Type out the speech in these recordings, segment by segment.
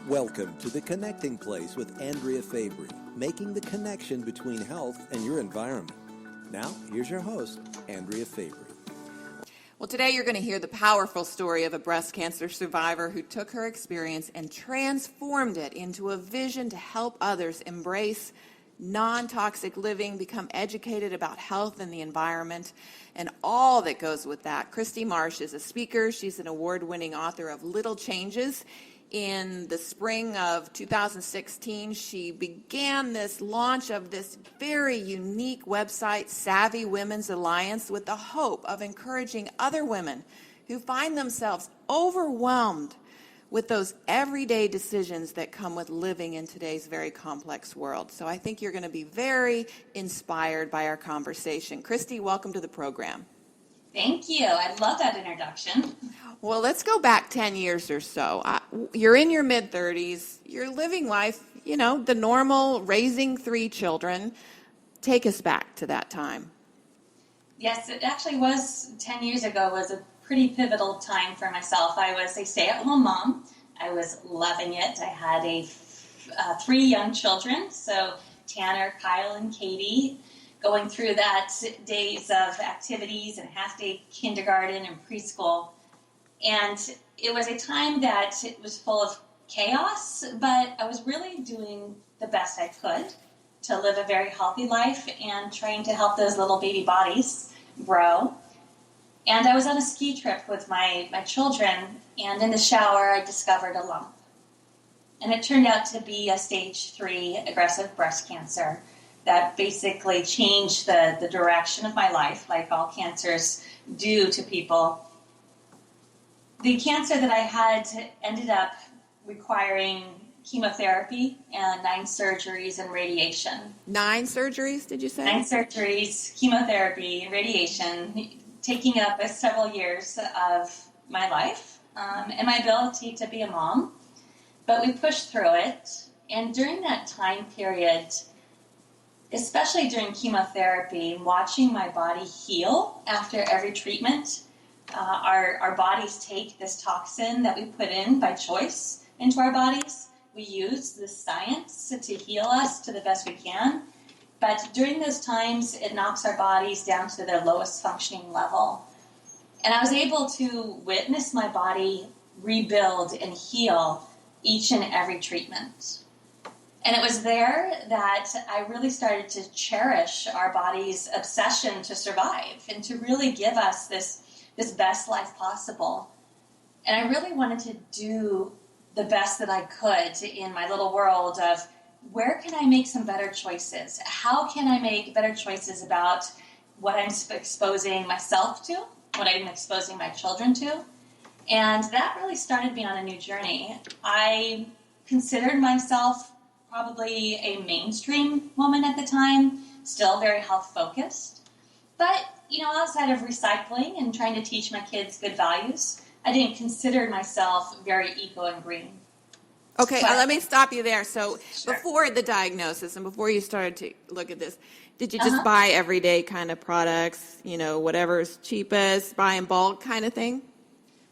Welcome to The Connecting Place with Andrea Fabry, making the connection between health and your environment. Now, here's your host, Andrea Fabry. Well, today you're going to hear the powerful story of a breast cancer survivor who took her experience and transformed it into a vision to help others embrace non-toxic living, become educated about health and the environment, and all that goes with that. Kristi Marsh is a speaker. She's an award-winning author of Little Changes. In the spring of 2016, she began this launch of this very unique website, Savvy Women's Alliance, with the hope of encouraging other women who find themselves overwhelmed with those everyday decisions that come with living in today's very complex world. So I think you're going to be very inspired by our conversation. Kristi, welcome to the program. Thank you. I love that introduction. Well, let's go back 10 years or so. You're in your mid-30s. You're living life, the normal, raising 3 children. Take us back to that time. Yes, it actually was 10 years ago. Was a pretty pivotal time for myself. I was a stay-at-home mom. I was loving it. I had 3 young children, so Tanner, Kyle, and Katie, going through that days of activities and half-day kindergarten and preschool. And it was a time that it was full of chaos, but I was really doing the best I could to live a very healthy life and trying to help those little baby bodies grow. And I was on a ski trip with my children, and in the shower I discovered a lump. And it turned out to be a stage 3 aggressive breast cancer that basically changed the direction of my life, like all cancers do to people. The cancer that I had ended up requiring chemotherapy and 9 surgeries and radiation. 9 surgeries, did you say? 9 surgeries, chemotherapy, and radiation, taking up several years of my life and my ability to be a mom. But we pushed through it, and during that time period, especially during chemotherapy, watching my body heal after every treatment. Our bodies take this toxin that we put in by choice into our bodies. We use the science to heal us to the best we can. But during those times, it knocks our bodies down to their lowest functioning level. And I was able to witness my body rebuild and heal each and every treatment. And it was there that I really started to cherish our body's obsession to survive and to really give us this best life possible. And I really wanted to do the best that I could in my little world of where can I make some better choices? How can I make better choices about what I'm exposing myself to, what I'm exposing my children to? And that really started me on a new journey. I considered myself probably a mainstream woman at the time, still very health focused. But, outside of recycling and trying to teach my kids good values, I didn't consider myself very eco and green. Okay, let me stop you there. So Sure. Before the diagnosis and before you started to look at this, did you just buy everyday kind of products, whatever's cheapest, buy in bulk kind of thing?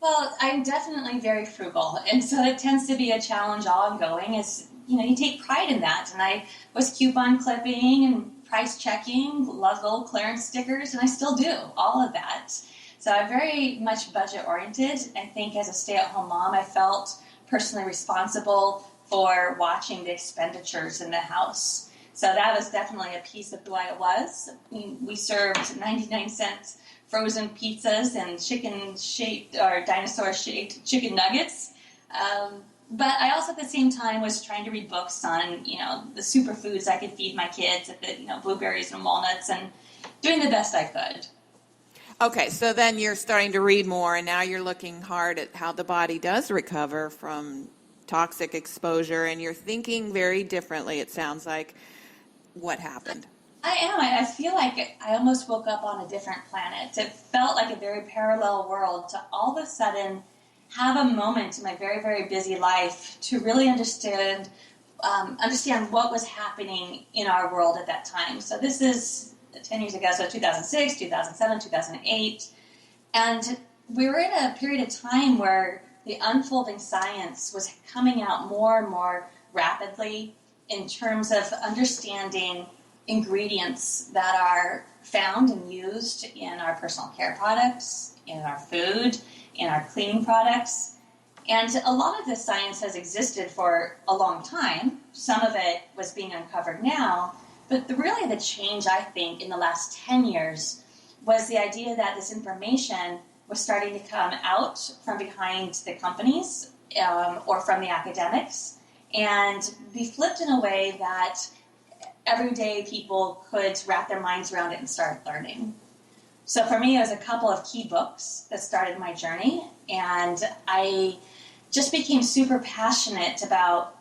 Well, I'm definitely very frugal, and so it tends to be a challenge ongoing. You take pride in that, and I was coupon clipping and price checking, love little clearance stickers, and I still do all of that. So I'm very much budget oriented. I think as a stay-at-home mom, I felt personally responsible for watching the expenditures in the house. So that was definitely a piece of who I was. We served 99-cent frozen pizzas and chicken-shaped or dinosaur-shaped chicken nuggets. But I also, at the same time, was trying to read books on, the superfoods I could feed my kids, blueberries and walnuts, and doing the best I could. Okay, so then you're starting to read more, and now you're looking hard at how the body does recover from toxic exposure, and you're thinking very differently, it sounds like. What happened? I am. I feel like I almost woke up on a different planet. It felt like a very parallel world to all of a sudden have a moment in my very, very busy life to really understand what was happening in our world at that time. So this is 10 years ago, so 2006, 2007, 2008. And we were in a period of time where the unfolding science was coming out more and more rapidly in terms of understanding ingredients that are found and used in our personal care products, in our food, in our cleaning products. And a lot of this science has existed for a long time. Some of it was being uncovered now. But really the change, I think, in the last 10 years was the idea that this information was starting to come out from behind the companies or from the academics and be flipped in a way that everyday people could wrap their minds around it and start learning. So for me, it was a couple of key books that started my journey, and I just became super passionate about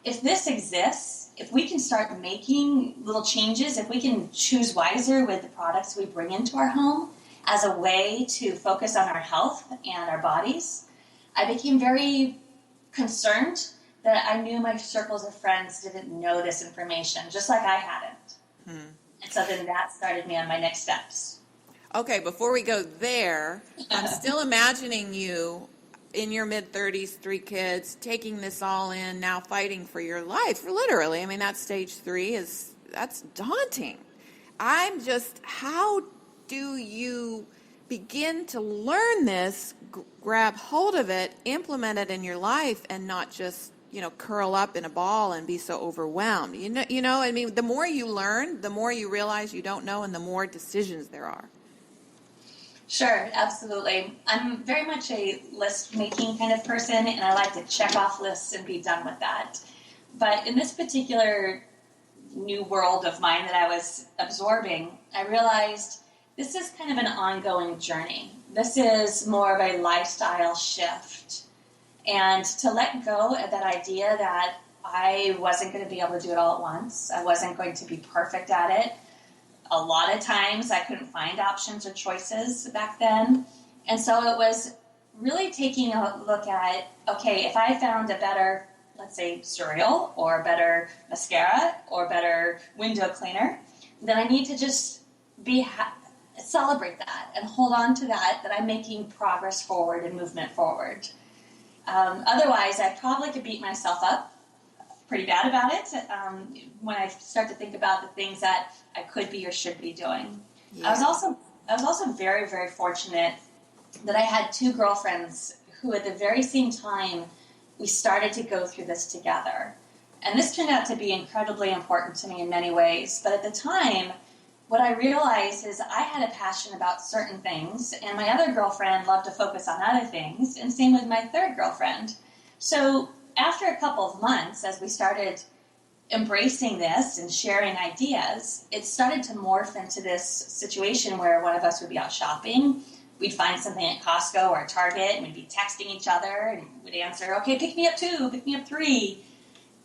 if this exists, if we can start making little changes, if we can choose wiser with the products we bring into our home as a way to focus on our health and our bodies, I became very concerned that I knew my circles of friends didn't know this information, just like I hadn't. And so then that started me on my next steps. Okay, before we go there, I'm still imagining you in your mid-30s, 3 kids, taking this all in, now fighting for your life, literally. I mean, that's stage 3, that's daunting. How do you begin to learn this, grab hold of it, implement it in your life, and not just, curl up in a ball and be so overwhelmed? I mean, the more you learn, the more you realize you don't know, and the more decisions there are. Sure, absolutely. I'm very much a list-making kind of person, and I like to check off lists and be done with that. But in this particular new world of mine that I was absorbing, I realized this is kind of an ongoing journey. This is more of a lifestyle shift. And to let go of that idea that I wasn't going to be able to do it all at once, I wasn't going to be perfect at it. A lot of times I couldn't find options or choices back then. And so it was really taking a look at, okay, if I found a better, let's say, cereal or a better mascara or a better window cleaner, then I need to just celebrate that and hold on to that I'm making progress forward and movement forward. Otherwise, I probably could beat myself up pretty bad about it when I start to think about the things that I could be or should be doing. Yeah. I was also very, very fortunate that I had 2 girlfriends who at the very same time we started to go through this together. And this turned out to be incredibly important to me in many ways. But at the time, what I realized is I had a passion about certain things, and my other girlfriend loved to focus on other things, and same with my third girlfriend. So after a couple of months, as we started embracing this and sharing ideas, it started to morph into this situation where one of us would be out shopping. We'd find something at Costco or Target, and we'd be texting each other, and we'd answer, okay, pick me up 2, pick me up 3.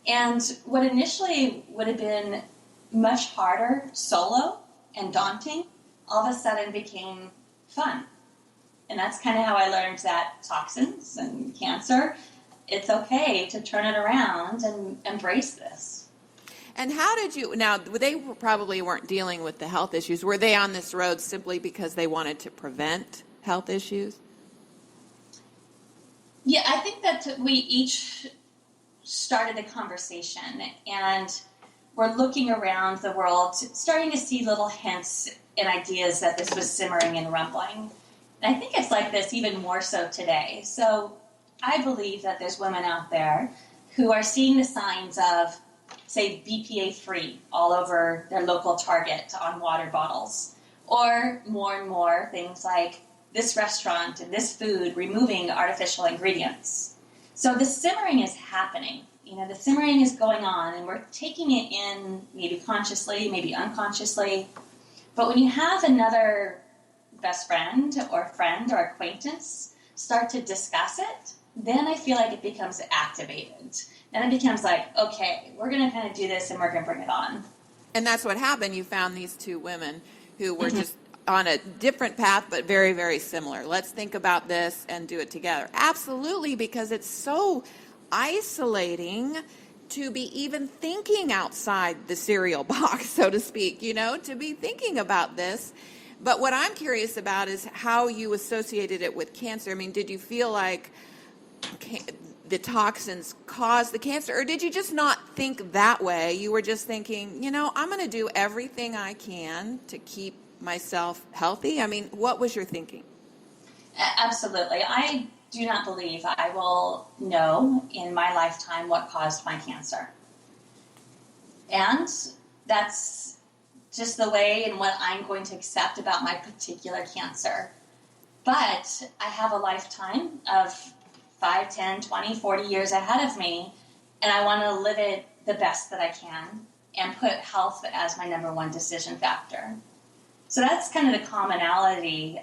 And what initially would have been much harder solo and daunting, all of a sudden became fun. And that's kind of how I learned that toxins and cancer, it's okay to turn it around and embrace this. And how did you, now they probably weren't dealing with the health issues. Were they on this road simply because they wanted to prevent health issues? Yeah, I think that we each started the conversation, and we're looking around the world, starting to see little hints and ideas that this was simmering and rumbling. And I think it's like this even more so today. So I believe that there's women out there who are seeing the signs of, say, BPA-free all over their local Target on water bottles, or more and more things like this restaurant and this food removing artificial ingredients. So the simmering is happening. The simmering is going on, and we're taking it in maybe consciously, maybe unconsciously. But when you have another best friend or acquaintance start to discuss it, then I feel like it becomes activated. Then it becomes like, okay, we're going to kind of do this, and we're going to bring it on. And that's what happened. You found these 2 women who were just on a different path, but very, very similar. Let's think about this and do it together. Absolutely, because it's so isolating to be even thinking outside the cereal box, so to speak, to be thinking about this. But what I'm curious about is how you associated it with cancer. I mean, did you feel like the toxins caused the cancer, or did you just not think that way? You were just thinking, I'm going to do everything I can to keep myself healthy. I mean, what was your thinking? Absolutely. I do not believe I will know in my lifetime what caused my cancer. And that's just the way and what I'm going to accept about my particular cancer. But I have a lifetime of 5, 10, 20, 40 years ahead of me, and I want to live it the best that I can and put health as my number one decision factor. So that's kind of the commonality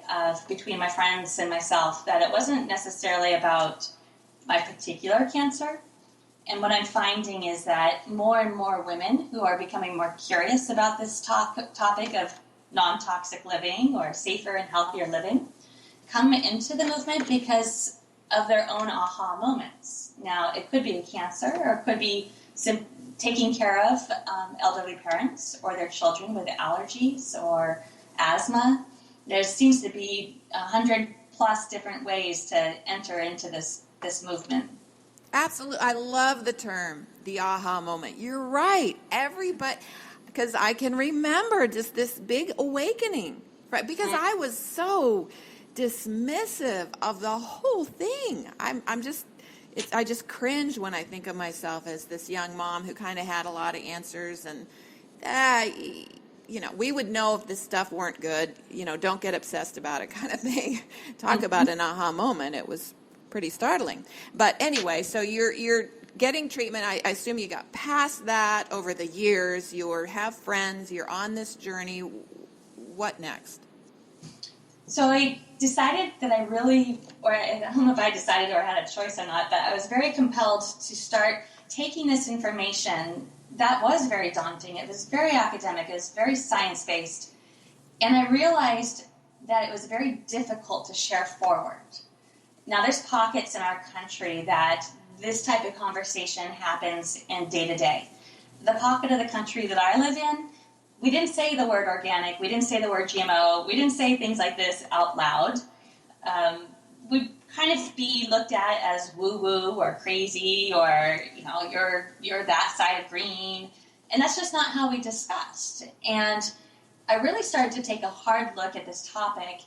between my friends and myself, that it wasn't necessarily about my particular cancer. And what I'm finding is that more and more women who are becoming more curious about this topic of non-toxic living or safer and healthier living come into the movement because of their own aha moments. Now, it could be a cancer, or it could be taking care of elderly parents or their children with allergies or asthma. There seems to be 100+ different ways to enter into this movement. Absolutely. I love the term, the aha moment. You're right. Everybody, because I can remember just this big awakening, right? Because I was so dismissive of the whole thing. I just cringe when I think of myself as this young mom who kind of had a lot of answers, and we would know if this stuff weren't good. Don't get obsessed about it, kind of thing. Talk about an aha moment. It was pretty startling. But anyway, so you're getting treatment. I assume you got past that over the years. You have friends. You're on this journey. What next? So I decided that I really, or I don't know if I decided or had a choice or not, but I was very compelled to start taking this information that was very daunting. It was very academic. It was very science-based. And I realized that it was very difficult to share forward. Now, there's pockets in our country that this type of conversation happens in day-to-day. The pocket of the country that I live in, we didn't say the word organic, we didn't say the word GMO, we didn't say things like this out loud. We'd kind of be looked at as woo-woo or crazy, or, you're that side of green. And that's just not how we discussed. And I really started to take a hard look at this topic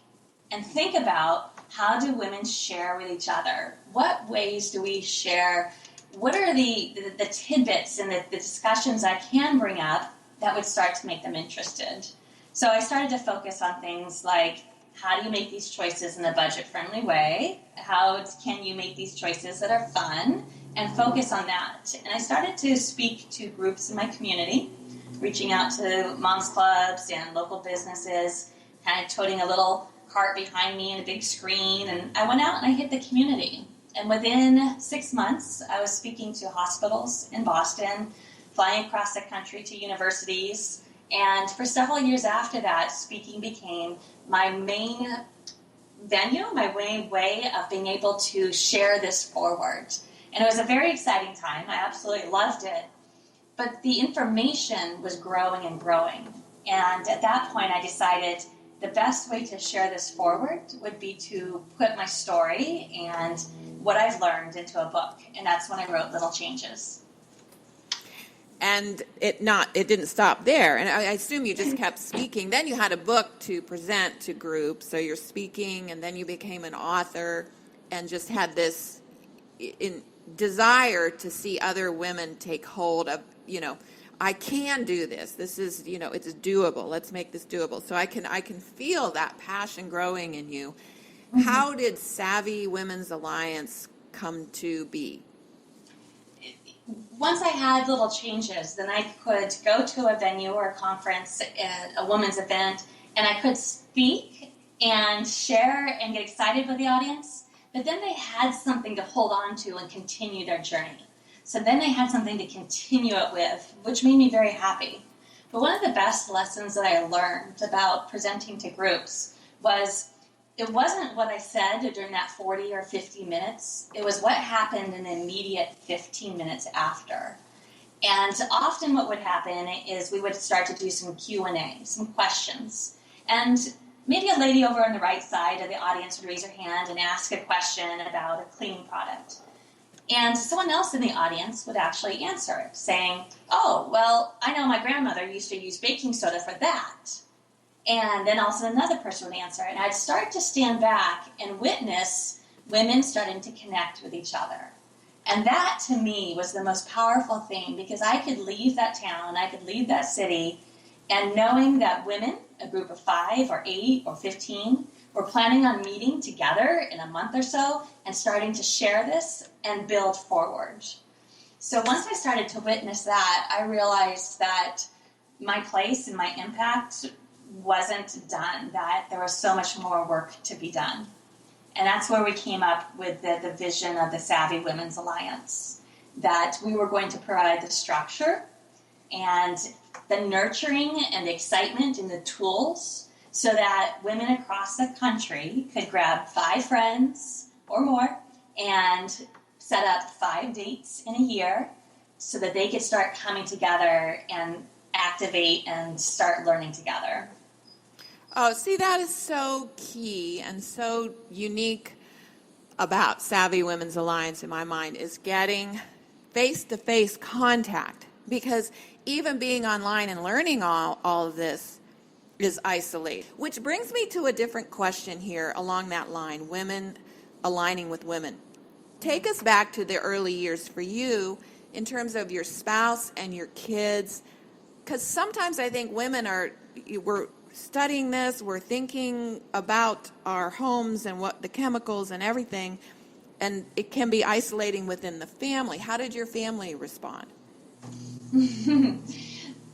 and think about, how do women share with each other? What ways do we share? What are the tidbits and the discussions I can bring up that would start to make them interested? So I started to focus on things like, how do you make these choices in a budget-friendly way? How can you make these choices that are fun? And focus on that. And I started to speak to groups in my community, reaching out to moms clubs and local businesses, kind of toting a little cart behind me and a big screen. And I went out and I hit the community. And within 6 months, I was speaking to hospitals in Boston, flying across the country to universities. And for several years after that, speaking became my main venue, my main way of being able to share this forward. And it was a very exciting time. I absolutely loved it. But the information was growing and growing. And at that point, I decided the best way to share this forward would be to put my story and what I've learned into a book. And that's when I wrote Little Changes. And it didn't stop there. And I assume you just kept speaking. Then you had a book to present to groups. So you're speaking, and then you became an author, and just had this desire to see other women take hold of, I can do this. This is, it's doable. Let's make this doable. So I can feel that passion growing in you. Mm-hmm. How did Savvy Women's Alliance come to be? Once I had Little Changes, then I could go to a venue or a conference, a women's event, and I could speak and share and get excited with the audience. But then they had something to hold on to and continue their journey. So then they had something to continue it with, which made me very happy. But one of the best lessons that I learned about presenting to groups was, it wasn't what I said during that 40 or 50 minutes. It was what happened in the immediate 15 minutes after. And often what would happen is we would start to do some Q&A, some questions. And maybe a lady over on the right side of the audience would raise her hand and ask a question about a cleaning product. And someone else in the audience would actually answer it, saying, oh, well, I know my grandmother used to use baking soda for that. And then also another person would answer it. And I'd start to stand back and witness women starting to connect with each other. And that, to me, was the most powerful thing, because I could leave that town, I could leave that city, and knowing that women, a group of 5 or 8 or 15, were planning on meeting together in a month or so and starting to share this and build forward. So once I started to witness that, I realized that my place and my impact wasn't done, that there was so much more work to be done. And that's where we came up with the vision of the Savvy Women's Alliance, that we were going to provide the structure and the nurturing and the excitement and the tools so that women across the country could grab 5 friends or more and set up 5 dates in a year so that they could start coming together and activate and start learning together. Oh, see, that is so key and so unique about Savvy Women's Alliance in my mind, is getting face-to-face contact. Because even being online and learning all of this is isolated. Which brings me to a different question here along that line, women aligning with women. Take us back to the early years for you in terms of your spouse and your kids. Because sometimes I think women we're studying this, we're thinking about our homes and what the chemicals and everything, and it can be isolating within the family. How did your family respond?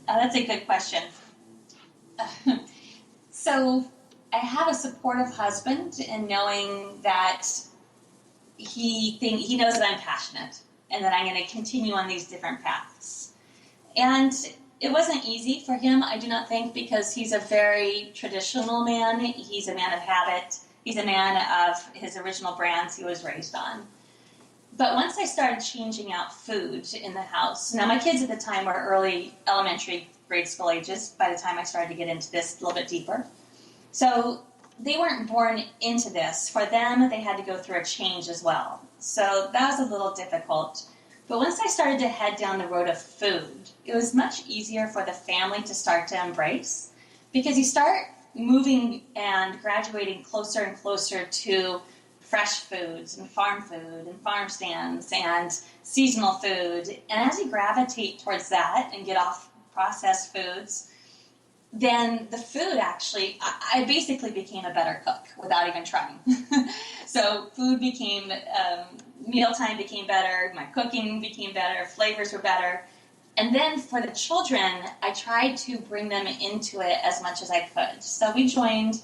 That's a good question. So I have a supportive husband in knowing that he knows that I'm passionate and that I'm going to continue on these different paths. And it wasn't easy for him, I do not think, because he's a very traditional man. He's a man of habit. He's a man of his original brands he was raised on. But once I started changing out food in the house, now my kids at the time were early elementary grade school ages by the time I started to get into this a little bit deeper. So they weren't born into this. For them, they had to go through a change as well. So that was a little difficult. But once I started to head down the road of food, it was much easier for the family to start to embrace, because you start moving and graduating closer and closer to fresh foods and farm stands and seasonal food. And as you gravitate towards that and get off processed foods, then the food actually, I basically became a better cook without even trying. So food became, mealtime became better, my cooking became better, flavors were better. And then for the children, I tried to bring them into it as much as I could. So we joined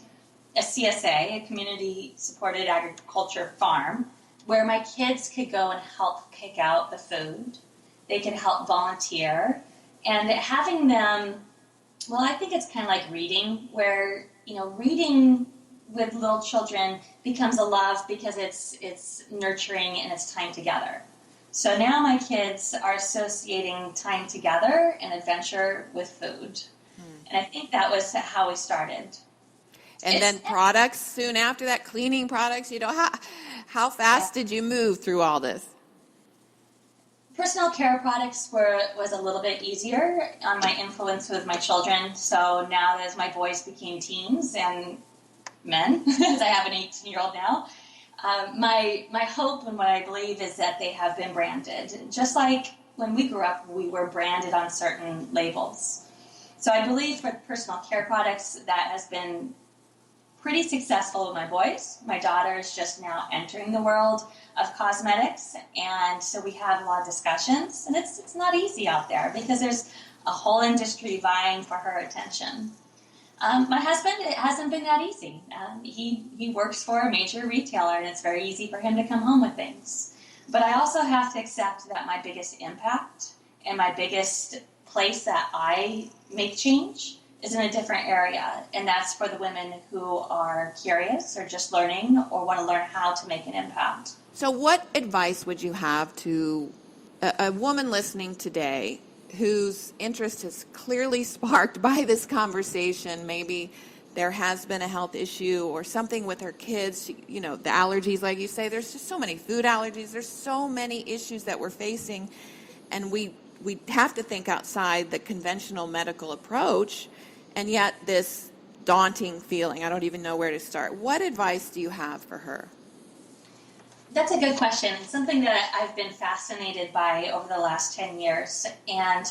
a CSA, a community-supported agriculture farm, where my kids could go and help pick out the food. They could help volunteer. And having them, well, I think it's kind of like reading, where, reading with little children becomes a love because it's nurturing and it's time together. So now my kids are associating time together and adventure with food. And I think that was how we started. And then products soon after that, cleaning products, how fast did you move through all this? Personal care products was a little bit easier on my influence with my children. So now as my boys became teens and men, as I have an 18-year-old now, my hope and what I believe is that they have been branded. Just like when we grew up, we were branded on certain labels. So I believe for personal care products, that has been pretty successful with my boys. My daughter is just now entering the world of cosmetics, and so we have a lot of discussions, and it's not easy out there because there's a whole industry vying for her attention. My husband, it hasn't been that easy. He works for a major retailer, and it's very easy for him to come home with things. But I also have to accept that my biggest impact and my biggest place that I make change is in a different area, and that's for the women who are curious or just learning or want to learn how to make an impact. So what advice would you have to a woman listening today whose interest is clearly sparked by this conversation, maybe there has been a health issue or something with her kids, the allergies, like you say, there's just so many food allergies, there's so many issues that we're facing, and we have to think outside the conventional medical approach, and yet this daunting feeling, I don't even know where to start. What advice do you have for her? That's a good question. It's something that I've been fascinated by over the last 10 years. And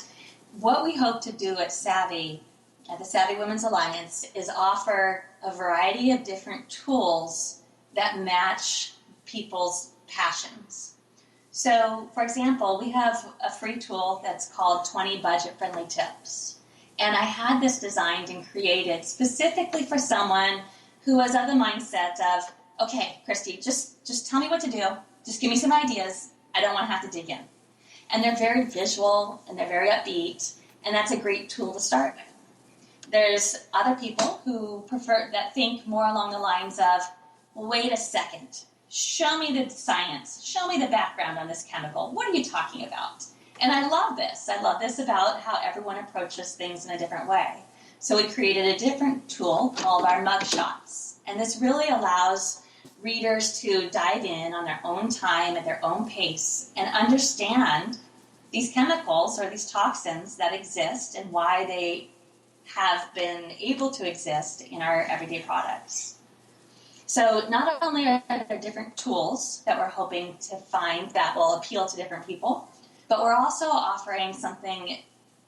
what we hope to do at Savvy, at the Savvy Women's Alliance, is offer a variety of different tools that match people's passions. So, for example, we have a free tool that's called 20 Budget-Friendly Tips. And I had this designed and created specifically for someone who was of the mindset of, okay, Kristi, just tell me what to do. Just give me some ideas. I don't want to have to dig in. And they're very visual and they're very upbeat, and that's a great tool to start with. There's other people who that think more along the lines of, well, wait a second. Show me the science. Show me the background on this chemical. What are you talking about? And I love this. I love this about how everyone approaches things in a different way. So we created a different tool called our mug shots. And this really allows readers to dive in on their own time at their own pace and understand these chemicals or these toxins that exist and why they have been able to exist in our everyday products. So not only are there different tools that we're hoping to find that will appeal to different people, but we're also offering something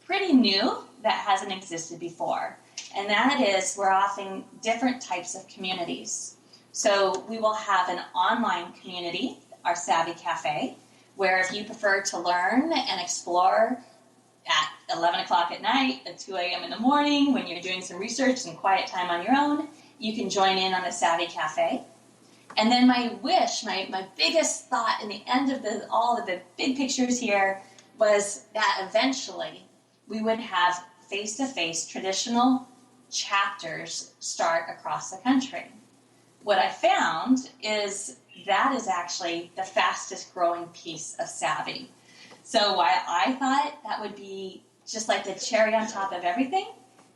pretty new that hasn't existed before. And that is we're offering different types of communities. So we will have an online community, our Savvy Cafe, where if you prefer to learn and explore at 11 o'clock at night, at 2 a.m. in the morning, when you're doing some research and quiet time on your own, you can join in on the Savvy Cafe. And then my wish, my biggest thought in the end of all of the big pictures here was that eventually we would have face-to-face traditional chapters start across the country. What I found is that is actually the fastest growing piece of Savvy. So while I thought that would be just like the cherry on top of everything,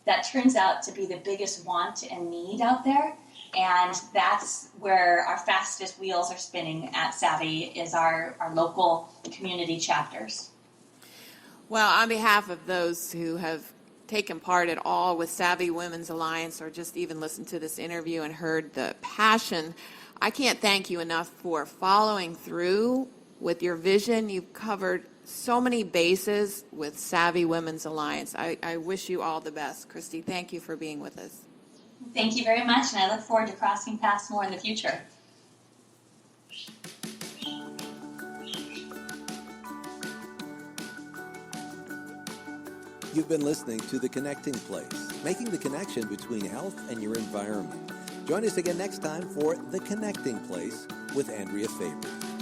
that turns out to be the biggest want and need out there. And that's where our fastest wheels are spinning at Savvy is our local community chapters. Well, on behalf of those who have taken part at all with Savvy Women's Alliance or just even listened to this interview and heard the passion, I can't thank you enough for following through with your vision. You've covered so many bases with Savvy Women's Alliance. I wish you all the best. Kristi, thank you for being with us. Thank you very much, and I look forward to crossing paths more in the future. You've been listening to The Connecting Place, making the connection between health and your environment. Join us again next time for The Connecting Place with Andrea Faber.